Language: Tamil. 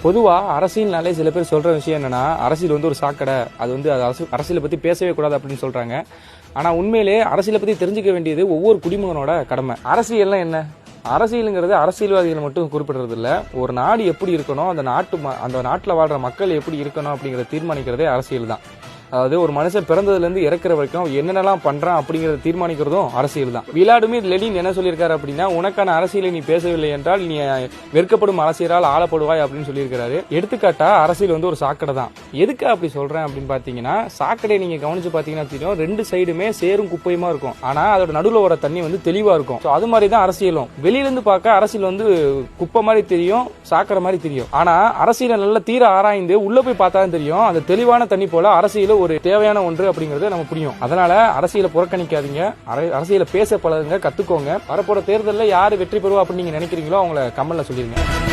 பொதுவா அரசியல்னாலே சில பேர் சொல்ற விஷயம் என்னன்னா, அரசியல் வந்து ஒரு சாக்கடை, அது வந்து அரசியலை பத்தி பேசவே கூடாது அப்படின்னு சொல்றாங்க. ஆனா உண்மையிலே அரசியலை பத்தி தெரிஞ்சுக்க வேண்டியது ஒவ்வொரு குடிமகனோட கடமை. அரசியல்னா என்ன? அரசியலுங்கிறது அரசியல்வாதிகளை மட்டும் குறிப்பிடுறது இல்ல. ஒரு நாடு எப்படி இருக்கணும், அந்த நாட்டுல வாழ்ற மக்கள் எப்படி இருக்கணும் அப்படிங்கறத தீர்மானிக்கிறதே அரசியல் தான். அதாவது ஒரு மனுஷன் பிறந்ததுல இருந்து இறக்குற வரைக்கும் என்னென்னலாம் பண்றான் அப்படிங்கறத தீர்மானிக்கிறதும் அரசியல் தான். விளாடிமிர் லெனின் என்ன சொல்லியிருக்காரு அப்படின்னா, உனக்கான அரசியலை நீ பேசவில்லை என்றால் நீ வெறுக்கப்படும் அரசியலால் ஆளப்படுவாய் அப்படின்னு சொல்லியிருக்காரு. எடுத்துக்காட்டா அரசியல் வந்து ஒரு சாக்கடை தான். எதுக்கு அப்படி சொல்றேன் அப்படின்னு பாத்தீங்கன்னா, சாக்கடை நீங்க கவனிச்சு பாத்தீங்கன்னா தெரியும், ரெண்டு சைடுமே சேரும் குப்பையுமா இருக்கும். ஆனா அதோட நடுவுல வர தண்ணி வந்து தெளிவா இருக்கும். அது மாதிரி தான் அரசியலும். வெளியில இருந்து பார்க்க அரசியல் வந்து குப்பை மாதிரி தெரியும், சாக்கடை மாதிரி தெரியும். ஆனா அரசியலை நல்லா தீர ஆராய்ந்து உள்ள போய் பார்த்தாலும் தெரியும், அந்த தெளிவான தண்ணி போல அரசியல் ஒரு தேவையான ஒன்று அப்படிங்கறது நம்ம புரியும். அதனால அரசியலை புறக்கணிக்காதீங்க, அரசியலை பேச பழகுங்க, கத்துக்கோங்க. வரப்போற தேர்தலில் யாரு வெற்றி பெறுவா அப்படின்னு நீங்க நினைக்கிறீங்களோ அவங்கள கமெண்ட்ல சொல்லிருங்க.